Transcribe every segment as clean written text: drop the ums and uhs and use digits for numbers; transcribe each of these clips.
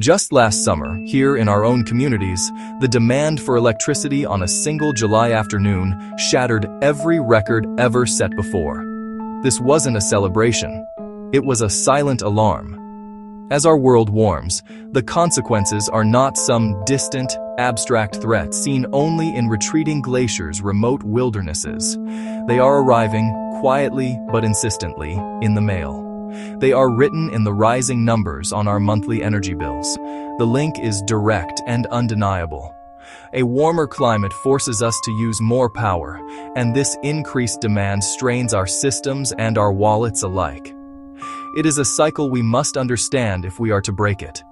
Just last summer, here in our own communities, the demand for electricity on a single July afternoon shattered every record ever set before. This wasn't a celebration. It was a silent alarm. As our world warms, the consequences are not some distant, abstract threat seen only in retreating glaciers' remote wildernesses. They are arriving, quietly but insistently, in the mail. They are written in the rising numbers on our monthly energy bills. The link is direct and undeniable. A warmer climate forces us to use more power, and this increased demand strains our systems and our wallets alike. It is a cycle we must understand if we are to break it.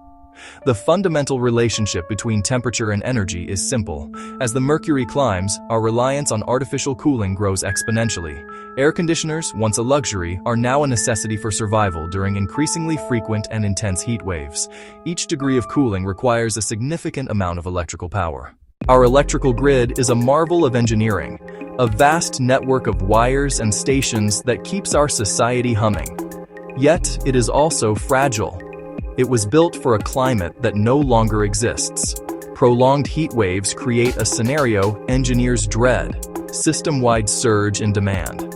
The fundamental relationship between temperature and energy is simple. As the mercury climbs, our reliance on artificial cooling grows exponentially. Air conditioners, once a luxury, are now a necessity for survival during increasingly frequent and intense heat waves. Each degree of cooling requires a significant amount of electrical power. Our electrical grid is a marvel of engineering, a vast network of wires and stations that keeps our society humming. Yet, it is also fragile. It was built for a climate that no longer exists. Prolonged heat waves create a scenario engineers dread: system-wide surge in demand.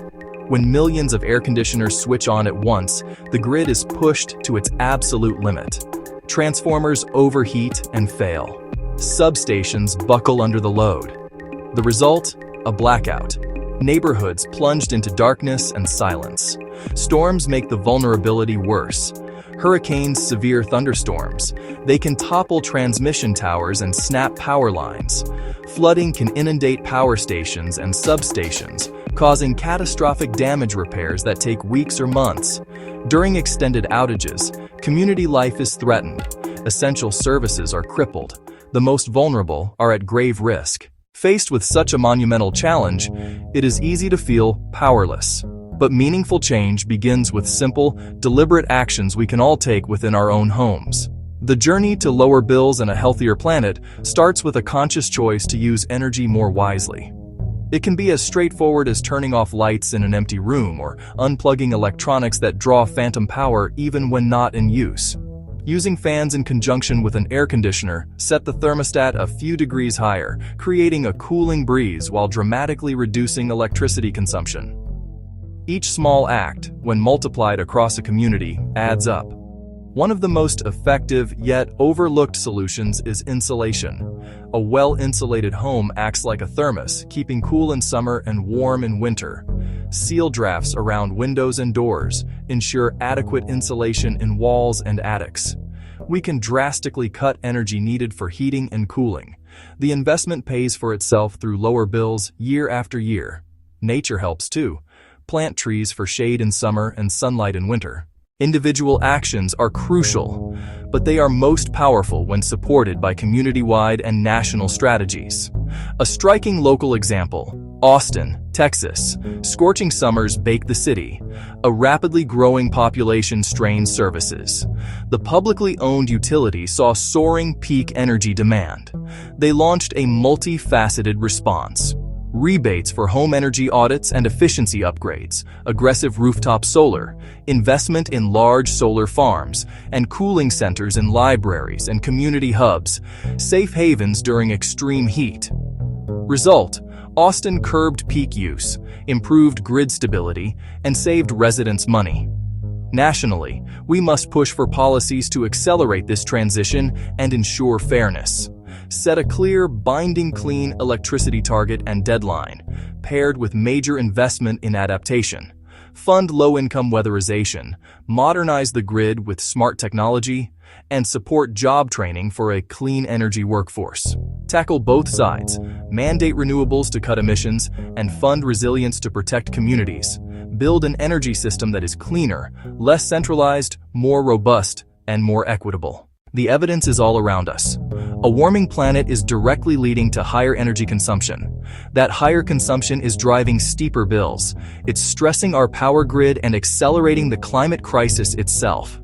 When millions of air conditioners switch on at once, the grid is pushed to its absolute limit. Transformers overheat and fail. Substations buckle under the load. The result? A blackout. Neighborhoods plunged into darkness and silence. Storms make the vulnerability worse. Hurricanes, severe thunderstorms. They can topple transmission towers and snap power lines. Flooding can inundate power stations and substations, causing catastrophic damage repairs that take weeks or months. During extended outages, community life is threatened. Essential services are crippled. The most vulnerable are at grave risk. Faced with such a monumental challenge, it is easy to feel powerless. But meaningful change begins with simple, deliberate actions we can all take within our own homes. The journey to lower bills and a healthier planet starts with a conscious choice to use energy more wisely. It can be as straightforward as turning off lights in an empty room or unplugging electronics that draw phantom power even when not in use. Using fans in conjunction with an air conditioner, set the thermostat a few degrees higher, creating a cooling breeze while dramatically reducing electricity consumption. Each small act, when multiplied across a community, adds up. One of the most effective yet overlooked solutions is insulation. A well-insulated home acts like a thermos, keeping cool in summer and warm in winter. Seal drafts around windows and doors ensure adequate insulation in walls and attics. We can drastically cut energy needed for heating and cooling. The investment pays for itself through lower bills year after year. Nature helps too. Plant trees for shade in summer and sunlight in winter. Individual actions are crucial, but they are most powerful when supported by community-wide and national strategies. A striking local example: Austin, Texas. Scorching summers bake the city. A rapidly growing population strains services. The publicly owned utility saw soaring peak energy demand. They launched a multifaceted response. Rebates for home energy audits and efficiency upgrades, aggressive rooftop solar, investment in large solar farms, and cooling centers in libraries and community hubs, safe havens during extreme heat. Result: Austin curbed peak use, improved grid stability, and saved residents money. Nationally, we must push for policies to accelerate this transition and ensure fairness. Set a clear, binding clean electricity target and deadline, paired with major investment in adaptation. Fund low-income weatherization, modernize the grid with smart technology, and support job training for a clean energy workforce. Tackle both sides, mandate renewables to cut emissions, and fund resilience to protect communities. Build an energy system that is cleaner, less centralized, more robust, and more equitable. The evidence is all around us. A warming planet is directly leading to higher energy consumption. That higher consumption is driving steeper bills. It's stressing our power grid and accelerating the climate crisis itself.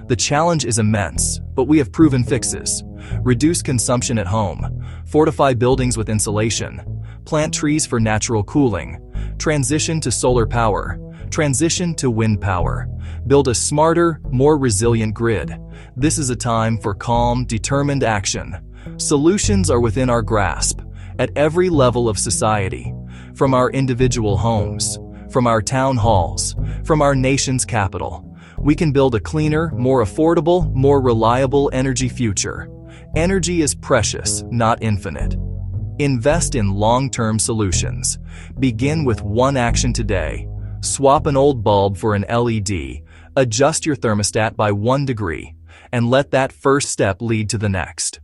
The challenge is immense, but we have proven fixes. Reduce consumption at home. Fortify buildings with insulation. Plant trees for natural cooling. Transition to solar power. Transition to wind power. Build a smarter, more resilient grid. This is a time for calm, determined action. Solutions are within our grasp, at every level of society, from our individual homes, from our town halls, from our nation's capital. We can build a cleaner, more affordable, more reliable energy future. Energy is precious, not infinite. Invest in long-term solutions. Begin with one action today. Swap an old bulb for an LED, adjust your thermostat by 1 degree, and let that first step lead to the next.